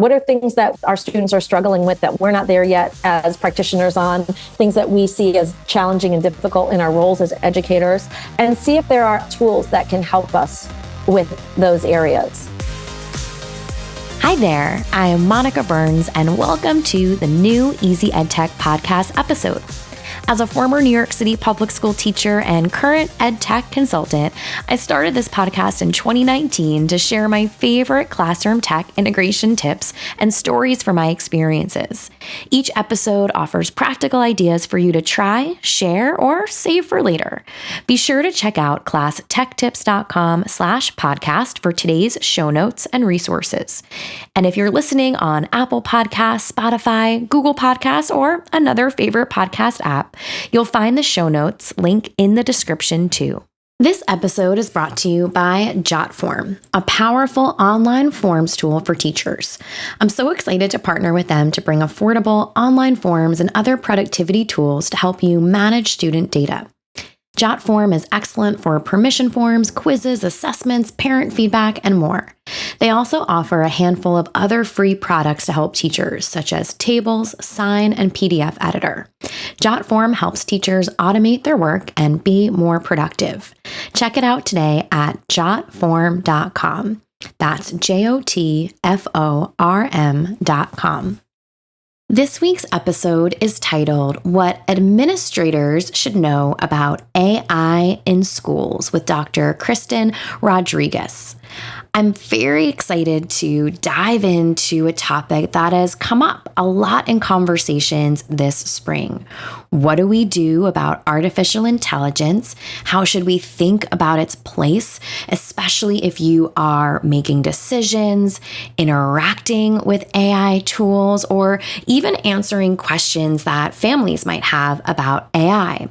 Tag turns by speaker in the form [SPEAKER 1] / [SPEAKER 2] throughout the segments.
[SPEAKER 1] What are things that our students are struggling with that we're not there yet as practitioners on, things that we see as challenging and difficult in our roles as educators, and see if there are tools that can help us with those areas.
[SPEAKER 2] Hi there, I am Monica Burns, and welcome to the new Easy EdTech podcast episode. As a former New York City public school teacher and current EdTech consultant, I started this podcast in 2019 to share my favorite classroom tech integration tips and stories from my experiences. Each episode offers practical ideas for you to try, share, or save for later. Be sure to check out classtechtips.com/podcast for today's show notes and resources. And if you're listening on Apple Podcasts, Spotify, Google Podcasts, or another favorite podcast app, you'll find the show notes link in the description too. This episode is brought to you by JotForm, a powerful online forms tool for teachers. I'm so excited to partner with them to bring affordable online forms and other productivity tools to help you manage student data. JotForm is excellent for permission forms, quizzes, assessments, parent feedback, and more. They also offer a handful of other free products to help teachers, such as Tables, Sign, and PDF Editor. JotForm helps teachers automate their work and be more productive. Check it out today at jotform.com. That's JOTFORM.com. This week's episode is titled, What Administrators Should Know About AI in Schools with Dr. Kristan Rodriguez. I'm very excited to dive into a topic that has come up a lot in conversations this spring. What do we do about artificial intelligence? How should we think about its place, especially if you are making decisions, interacting with AI tools, or even answering questions that families might have about AI?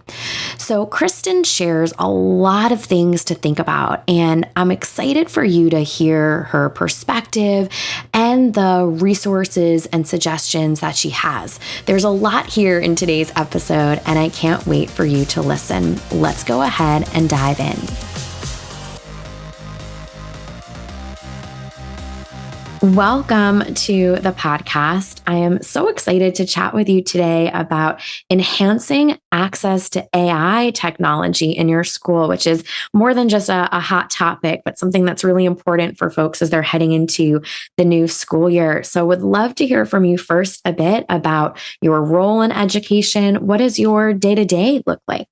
[SPEAKER 2] So Kristan shares a lot of things to think about, and I'm excited for you to hear her perspective and the resources and suggestions that she has. There's a lot here in today's episode, and I can't wait for you to listen. Let's go ahead and dive in. Welcome to the podcast. I am so excited to chat with you today about enhancing access to AI technology in your school, which is more than just a hot topic, but something that's really important for folks as they're heading into the new school year. So would love to hear from you first a bit about your role in education. What does your day-to-day look like?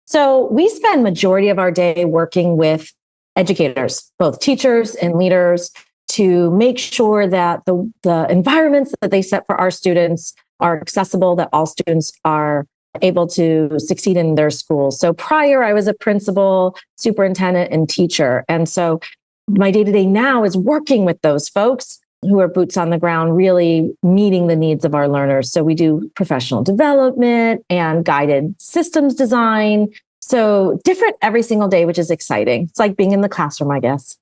[SPEAKER 1] So we spend majority of our day working with educators, both teachers and leaders, to make sure that the environments that they set for our students are accessible, that all students are able to succeed in their schools. So prior, I was a principal, superintendent, and teacher. And so my day-to-day now is working with those folks who are boots on the ground, really meeting the needs of our learners. So we do professional development and guided systems design. So different every single day, which is exciting. It's like being in the classroom, I guess.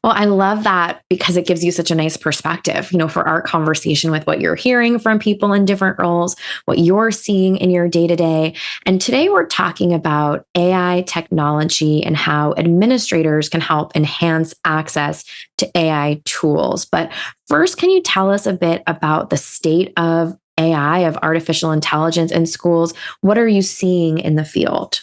[SPEAKER 2] Well, I love that because it gives you such a nice perspective, for our conversation with what you're hearing from people in different roles, what you're seeing in your day-to-day. And today we're talking about AI technology and how administrators can help enhance access to AI tools. But first, can you tell us a bit about the state of AI, of artificial intelligence in schools? What are you seeing in the field?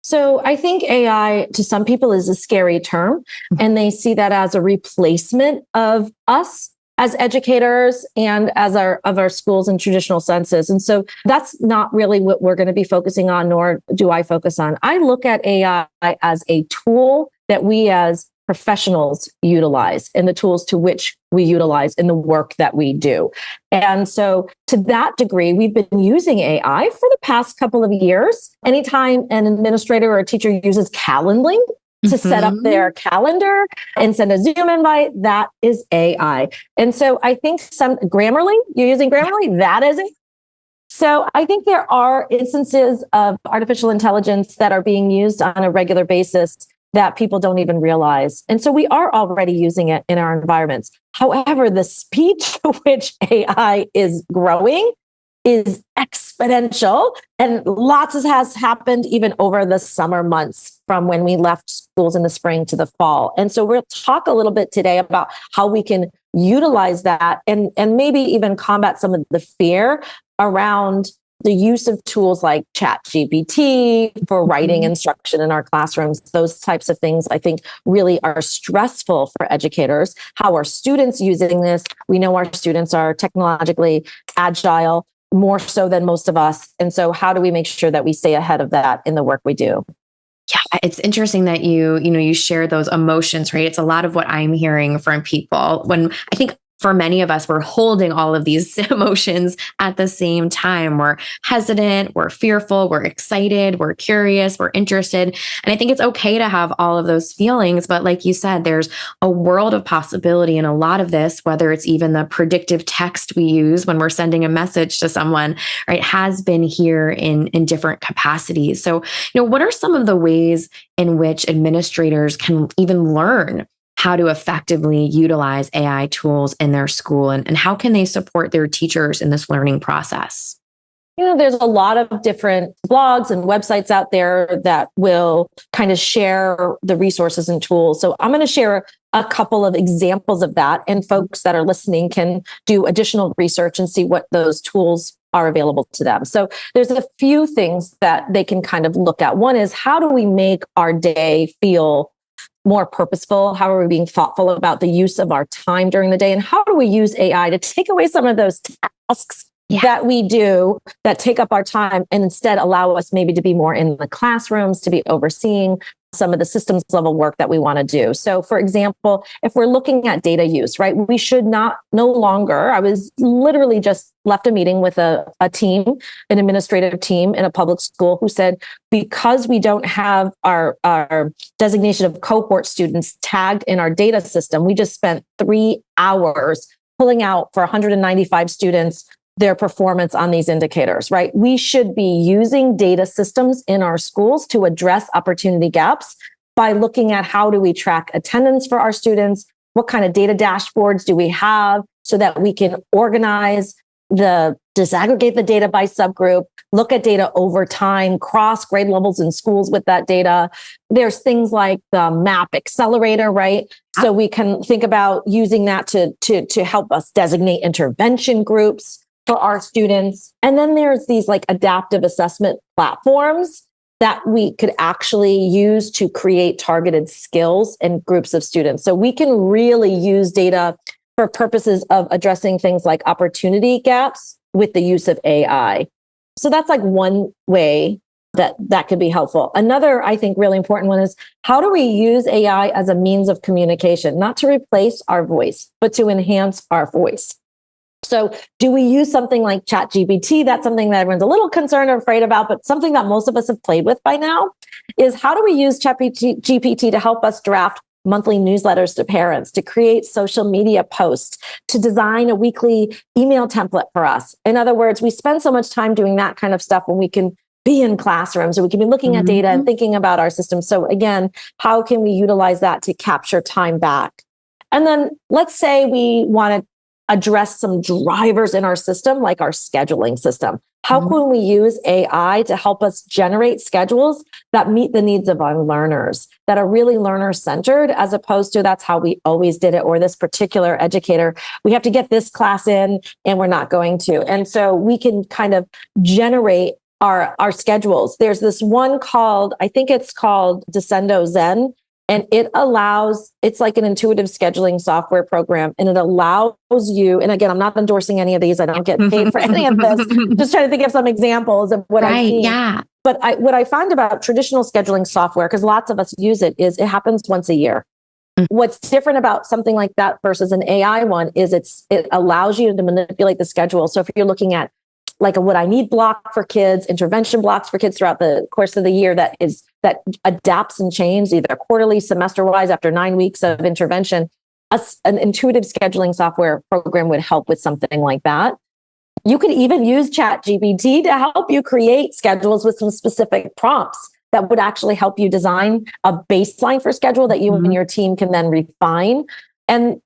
[SPEAKER 1] So I think AI to some people is a scary term, and they see that as a replacement of us as educators and as our schools in traditional senses. And so that's not really what we're going to be focusing on, nor do I focus on. I look at AI as a tool that we as professionals utilize, and the tools to which we utilize in the work that we do. And so to that degree, we've been using AI for the past couple of years. Anytime an administrator or a teacher uses Calendly to set up their calendar and send a Zoom invite, that is AI. And so I think Grammarly, you're using Grammarly, that is it. So I think there are instances of artificial intelligence that are being used on a regular basis that people don't even realize. And so we are already using it in our environments. However, the speed to which AI is growing is exponential, and lots has happened even over the summer months from when we left schools in the spring to the fall. And so we'll talk a little bit today about how we can utilize that and maybe even combat some of the fear around the use of tools like ChatGPT for writing instruction in our classrooms. Those types of things, I think, really are stressful for educators. How are students using this? We know our students are technologically agile, more so than most of us. And so how do we make sure that we stay ahead of that in the work we do?
[SPEAKER 2] Yeah, it's interesting that you share those emotions, right? It's a lot of what I'm hearing from people when I think for many of us, we're holding all of these emotions at the same time. We're hesitant, we're fearful, we're excited, we're curious, we're interested. And I think it's okay to have all of those feelings. But like you said, there's a world of possibility in a lot of this, whether it's even the predictive text we use when we're sending a message to someone, right, has been here in different capacities. So, what are some of the ways in which administrators can even learn how to effectively utilize AI tools in their school, and how can they support their teachers in this learning process?
[SPEAKER 1] There's a lot of different blogs and websites out there that will kind of share the resources and tools. So I'm going to share a couple of examples of that, and folks that are listening can do additional research and see what those tools are available to them. So there's a few things that they can kind of look at. One is, how do we make our day feel more purposeful? How are we being thoughtful about the use of our time during the day? And how do we use AI to take away some of those tasks that we do that take up our time and instead allow us maybe to be more in the classrooms, to be overseeing some of the systems level work that we want to do. So for example, if we're looking at data use, right, we should no longer, I was literally just left a meeting with a team, an administrative team in a public school who said, because we don't have our designation of cohort students tagged in our data system, we just spent 3 hours pulling out for 195 students their performance on these indicators, right? We should be using data systems in our schools to address opportunity gaps by looking at how do we track attendance for our students? What kind of data dashboards do we have so that we can disaggregate the data by subgroup, look at data over time, cross grade levels in schools with that data. There's things like the MAP accelerator, right? So we can think about using that to help us designate intervention groups for our students. And then there's these like adaptive assessment platforms that we could actually use to create targeted skills and groups of students. So we can really use data for purposes of addressing things like opportunity gaps with the use of AI. So that's like one way that could be helpful. Another, I think, really important one is, how do we use AI as a means of communication, not to replace our voice, but to enhance our voice? So do we use something like ChatGPT? That's something that everyone's a little concerned or afraid about, but something that most of us have played with by now is, how do we use ChatGPT to help us draft monthly newsletters to parents, to create social media posts, to design a weekly email template for us? In other words, we spend so much time doing that kind of stuff when we can be in classrooms, or we can be looking at data and thinking about our system. So again, how can we utilize that to capture time back? And then let's say we want to address some drivers in our system, like our scheduling system. How can we use AI to help us generate schedules that meet the needs of our learners, that are really learner-centered, as opposed to that's how we always did it, or this particular educator, we have to get this class in and we're not going to. And so we can kind of generate our schedules. There's this one called, I think it's called Descendo Zen. And it's like an intuitive scheduling software program. And it allows you, and again, I'm not endorsing any of these. I don't get paid for any of this. Just trying to think of some examples of what I've seen.
[SPEAKER 2] Yeah.
[SPEAKER 1] But what I find about traditional scheduling software, because lots of us use it, is it happens once a year. What's different about something like that versus an AI one is it allows you to manipulate the schedule. So if you're looking at like a what I need block for kids, intervention blocks for kids throughout the course of the year that adapts and changes either quarterly, semester wise after 9 weeks of intervention, an intuitive scheduling software program would help with something like that. You could even use ChatGPT to help you create schedules with some specific prompts that would actually help you design a baseline for schedule that you and your team can then refine. And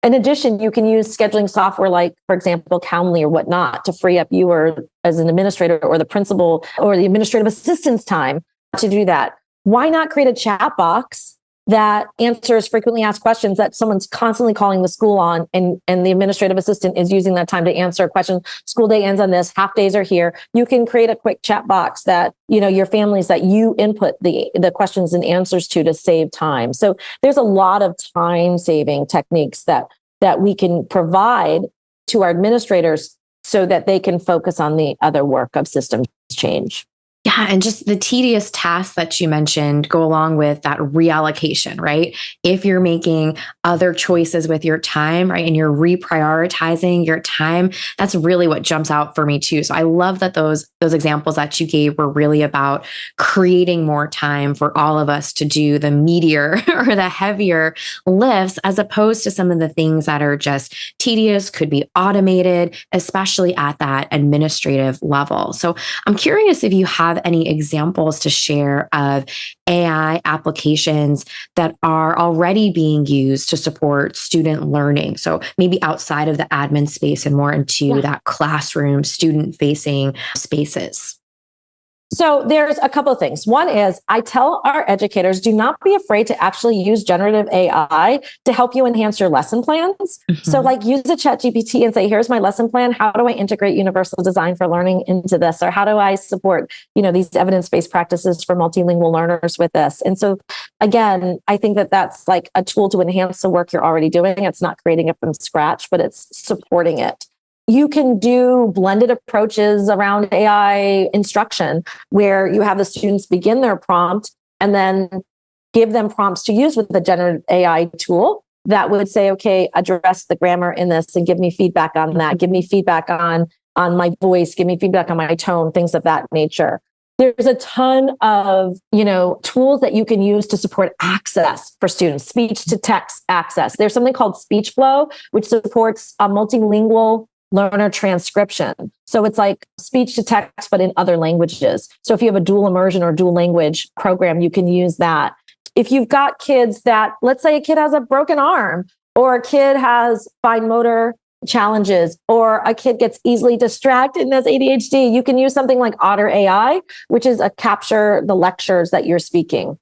[SPEAKER 1] in addition, you can use scheduling software like, for example, Calendly or whatnot to free up you or as an administrator or the principal or the administrative assistant's time to do that. Why not create a chat box that answers frequently asked questions that someone's constantly calling the school on, and the administrative assistant is using that time to answer a question. School day ends on this, half days are here. You can create a quick chat box that, your families, that you input the questions and answers to save time. So there's a lot of time saving techniques that we can provide to our administrators so that they can focus on the other work of systems change.
[SPEAKER 2] Yeah. And just the tedious tasks that you mentioned go along with that reallocation, right? If you're making other choices with your time, right, and you're reprioritizing your time, that's really what jumps out for me too. So I love that those examples that you gave were really about creating more time for all of us to do the meatier or the heavier lifts, as opposed to some of the things that are just tedious, could be automated, especially at that administrative level. So I'm curious if you have any examples to share of AI applications that are already being used to support student learning. So maybe outside of the admin space and more into that classroom, student-facing spaces.
[SPEAKER 1] So there's a couple of things. One is, I tell our educators, do not be afraid to actually use generative AI to help you enhance your lesson plans. So use a ChatGPT and say, here's my lesson plan. How do I integrate universal design for learning into this? Or how do I support, these evidence-based practices for multilingual learners with this? And so again, I think that that's like a tool to enhance the work you're already doing. It's not creating it from scratch, but it's supporting it. You can do blended approaches around AI instruction, where you have the students begin their prompt and then give them prompts to use with the generative AI tool that would say, okay, address the grammar in this and give me feedback on that. Give me feedback on my voice, give me feedback on my tone, things of that nature. There's a ton of, tools that you can use to support access for students, speech to text access. There's something called Speech Flow, which supports a multilingual learner transcription. So it's like speech to text, but in other languages. So if you have a dual immersion or dual language program, you can use that. If you've got kids that, let's say a kid has a broken arm, or a kid has fine motor challenges, or a kid gets easily distracted and has ADHD, you can use something like Otter AI, which is a capture the lectures that you're speaking.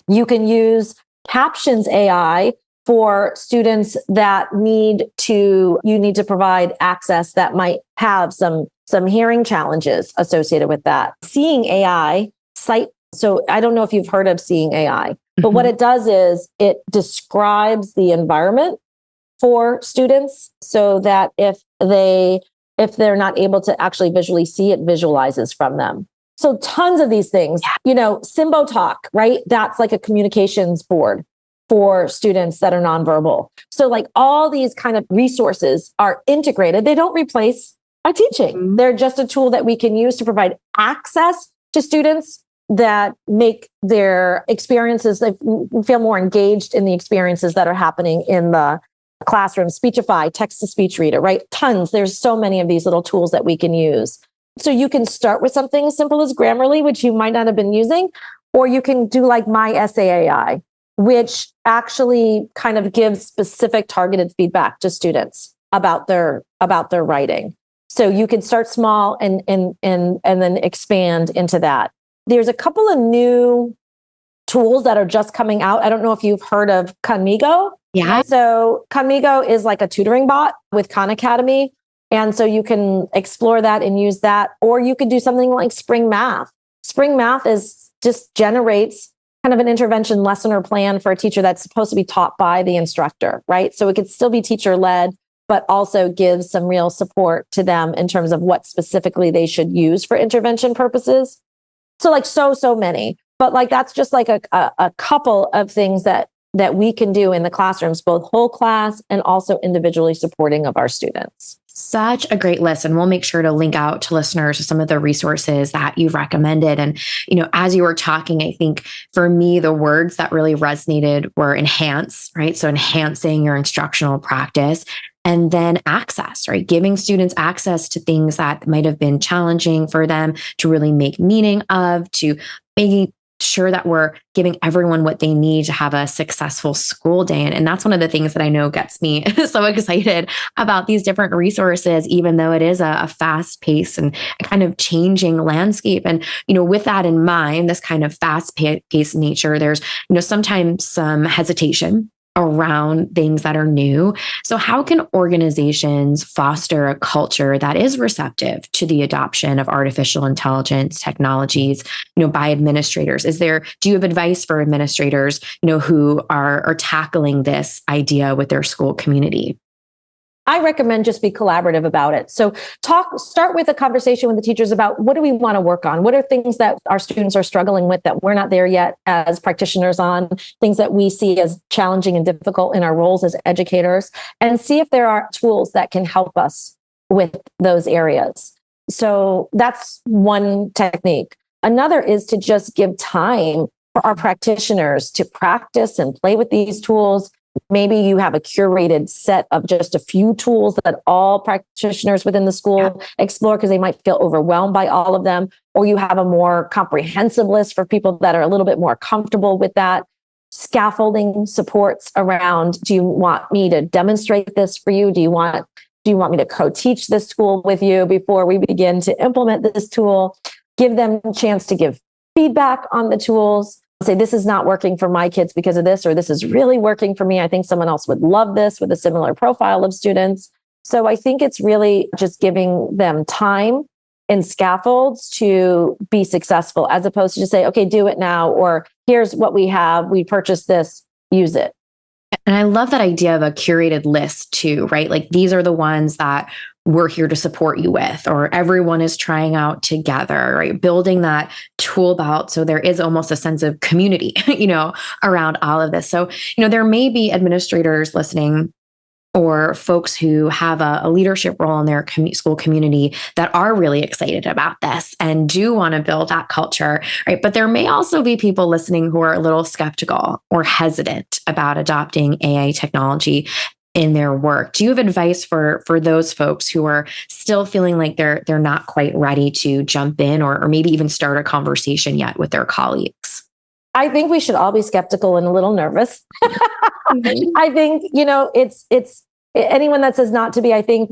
[SPEAKER 1] You can use Captions AI for students that you need to provide access that might have some hearing challenges associated with that. Seeing AI site. So I don't know if you've heard of Seeing AI, but what it does is it describes the environment for students so that if they're not able to actually visually see, it visualizes from them. So tons of these things, Symbo Talk, right? That's like a communications board for students that are nonverbal. So like all these kind of resources are integrated. They don't replace our teaching. They're just a tool that we can use to provide access to students that make their experiences, they feel more engaged in the experiences that are happening in the classroom. Speechify, text-to-speech reader, right? Tons. There's so many of these little tools that we can use. So you can start with something as simple as Grammarly, which you might not have been using, or you can do like My Essay AI, which actually kind of gives specific targeted feedback to students about their writing. So you can start small and then expand into that. There's a couple of new tools that are just coming out. I don't know if you've heard of Conmigo.
[SPEAKER 2] Yeah.
[SPEAKER 1] So Conmigo is like a tutoring bot with Khan Academy. And so you can explore that and use that, or you could do something like Spring Math. Spring Math just generates kind of an intervention lesson or plan for a teacher that's supposed to be taught by the instructor, right? So it could still be teacher-led, but also gives some real support to them in terms of what specifically they should use for intervention purposes. So like so many, but like that's just like a couple of things that we can do in the classrooms, both whole class and also individually supporting of our students.
[SPEAKER 2] Such a great list. And we'll make sure to link out to listeners to some of the resources that you've recommended. And, as you were talking, I think for me, the words that really resonated were enhance, right? So enhancing your instructional practice, and then access, right? Giving students access to things that might have been challenging for them to really make meaning of, to maybe sure that we're giving everyone what they need to have a successful school day. And that's one of the things that I know gets me so excited about these different resources, even though it is a fast pace and a kind of changing landscape. And, with that in mind, this kind of fast paced nature, there's, sometimes some hesitation around things that are new. So how can organizations foster a culture that is receptive to the adoption of artificial intelligence technologies, by administrators? Do you have advice for administrators, who are tackling this idea with their school community?
[SPEAKER 1] I recommend just be collaborative about it. So start with a conversation with the teachers about what do we want to work on? What are things that our students are struggling with that we're not there yet as practitioners on, things that we see as challenging and difficult in our roles as educators, and see if there are tools that can help us with those areas. So that's one technique. Another is to just give time for our practitioners to practice and play with these tools. Maybe you have a curated set of just a few tools that all practitioners within the school explore because they might feel overwhelmed by all of them. Or you have a more comprehensive list for people that are a little bit more comfortable with that. Scaffolding supports around, do you want me to demonstrate this for you? Do you want me to co-teach this tool with you before we begin to implement this tool? Give them a chance to give feedback on the tools. Say, this is not working for my kids because of this, or this is really working for me. I think someone else would love this with a similar profile of students. So I think it's really just giving them time and scaffolds to be successful, as opposed to just say, okay, do it now, or here's what we have. We purchased this, use it.
[SPEAKER 2] And I love that idea of a curated list too, right? Like these are the ones that we're here to support you with, or everyone is trying out together, right? Building that tool belt. So there is almost a sense of community, around all of this. So, there may be administrators listening or folks who have a leadership role in their school community that are really excited about this and do want to build that culture, right? But there may also be people listening who are a little skeptical or hesitant about adopting AI technology in their work. Do you have advice for those folks who are still feeling like they're not quite ready to jump in or maybe even start a conversation yet with their colleagues?
[SPEAKER 1] I think we should all be skeptical and a little nervous.
[SPEAKER 2] Mm-hmm.
[SPEAKER 1] I think, it's anyone that says not to be, I think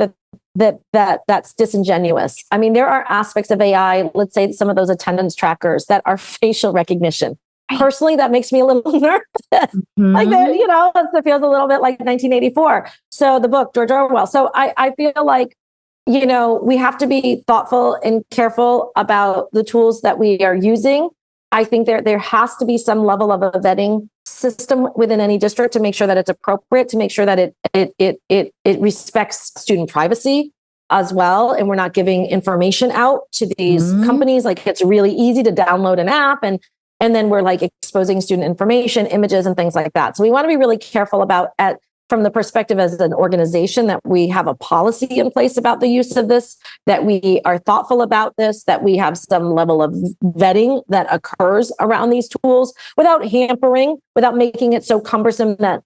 [SPEAKER 1] that's disingenuous. I mean, there are aspects of AI, let's say some of those attendance trackers that are facial recognition. Personally, that makes me a little nervous.
[SPEAKER 2] Mm-hmm.
[SPEAKER 1] Like that, it feels a little bit like 1984. So the book, George Orwell. So I feel like, we have to be thoughtful and careful about the tools that we are using. I think there has to be some level of a vetting system within any district to make sure that it's appropriate, to make sure that it respects student privacy as well. And we're not giving information out to these companies. Like it's really easy to download an app and then we're like exposing student information, images and things like that. So we want to be really careful about from the perspective as an organization that we have a policy in place about the use of this, that we are thoughtful about this, that we have some level of vetting that occurs around these tools without hampering, without making it so cumbersome that,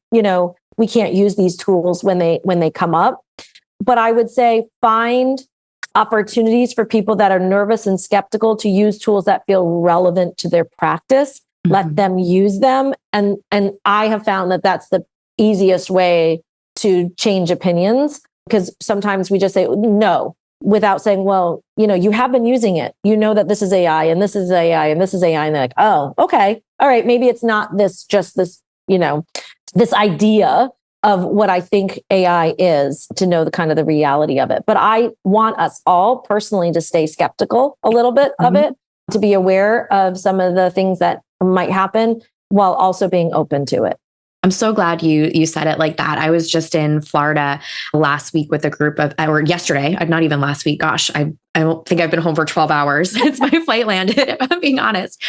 [SPEAKER 1] we can't use these tools when they come up. But I would say find opportunities for people that are nervous and skeptical to use tools that feel relevant to their practice. Mm-hmm. Let them use them. And I have found that that's the easiest way to change opinions, because sometimes we just say no without saying, well, you have been using it. You know that this is AI and this is AI and this is AI. And they're like, oh, okay. All right. Maybe it's not this idea of what I think AI is, to know the reality of it. But I want us all personally to stay skeptical a little bit of it, to be aware of some of the things that might happen while also being open to it.
[SPEAKER 2] I'm so glad you said it like that. I was just in Florida last week with a group or yesterday, not even last week. Gosh, I don't think I've been home for 12 hours since my flight landed, if I'm being honest.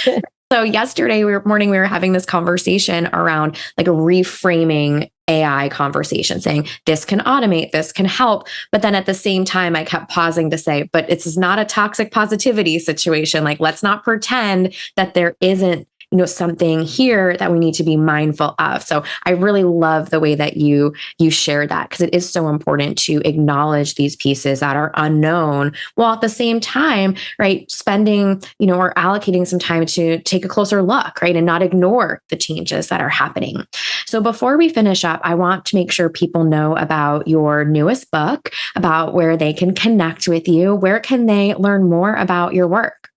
[SPEAKER 2] So yesterday morning, we were having this conversation around like a reframing AI conversation, saying this can automate, this can help. But then at the same time, I kept pausing to say, but it's not a toxic positivity situation. Like, let's not pretend that there isn't something here that we need to be mindful of. So I really love the way that you share that, because it is so important to acknowledge these pieces that are unknown, while at the same time, right, spending, or allocating some time to take a closer look, right, and not ignore the changes that are happening. So before we finish up, I want to make sure people know about your newest book, about where they can connect with you. Where can they learn more about your work?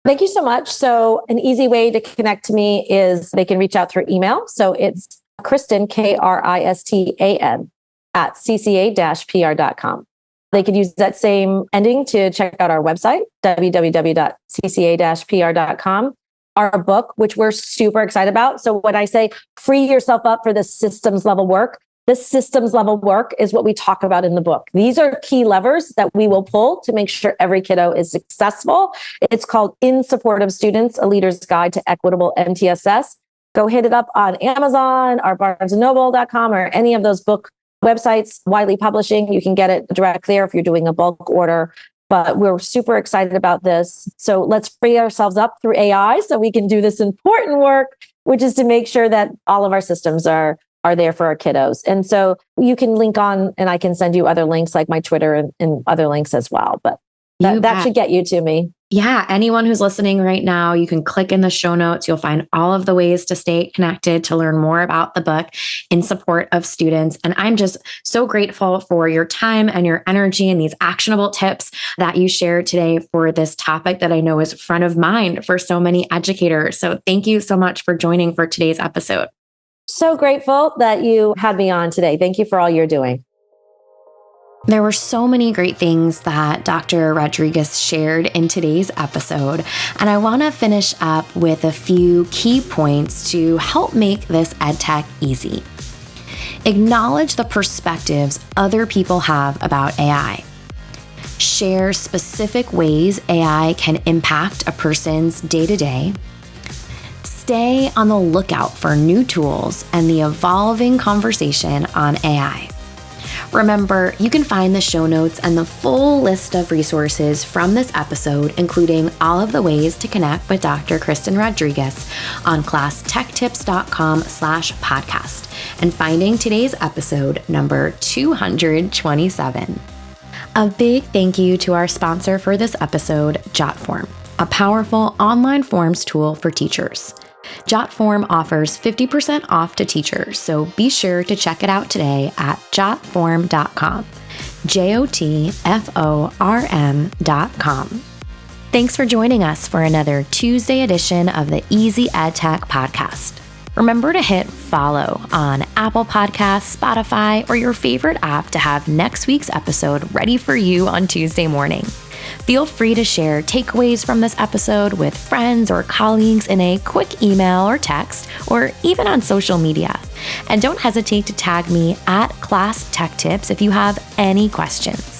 [SPEAKER 1] Thank you so much. So an easy way to connect to me is they can reach out through email. So it's Kristan, Kristan, at cca-pr.com. They could use that same ending to check out our website, www.cca-pr.com. Our book, which we're super excited about. So when I say free yourself up for the systems level work, this systems level work is what we talk about in the book. These are key levers that we will pull to make sure every kiddo is successful. It's called In Support of Students, A Leader's Guide to Equitable MTSS. Go hit it up on Amazon or barnesandnoble.com or any of those book websites, Wiley Publishing. You can get it direct there if you're doing a bulk order. But we're super excited about this. So let's free ourselves up through AI so we can do this important work, which is to make sure that all of our systems are there for our kiddos. And so you can link on, and I can send you other links like my Twitter and other links as well. But that should get you to me.
[SPEAKER 2] Yeah. Anyone who's listening right now, you can click in the show notes. You'll find all of the ways to stay connected, to learn more about the book In Support of Students. And I'm just so grateful for your time and your energy and these actionable tips that you shared today for this topic that I know is front of mind for so many educators. So thank you so much for joining for today's episode.
[SPEAKER 1] So grateful that you had me on today. Thank you for all you're doing.
[SPEAKER 2] There were so many great things that Dr. Rodriguez shared in today's episode, and I want to finish up with a few key points to help make this EdTech easy. Acknowledge the perspectives other people have about AI. Share specific ways AI can impact a person's day-to-day. Stay on the lookout for new tools and the evolving conversation on AI. Remember, you can find the show notes and the full list of resources from this episode, including all of the ways to connect with Dr. Kristan Rodriguez, on classtechtips.com/podcast, and finding today's episode number 227. A big thank you to our sponsor for this episode, JotForm, a powerful online forms tool for teachers. JotForm offers 50% off to teachers, so be sure to check it out today at jotform.com. JOTFORM.com. Thanks for joining us for another Tuesday edition of the Easy EdTech podcast. Remember to hit follow on Apple Podcasts, Spotify, or your favorite app to have next week's episode ready for you on Tuesday morning. Feel free to share takeaways from this episode with friends or colleagues in a quick email or text, or even on social media. And don't hesitate to tag me at Class Tech Tips if you have any questions.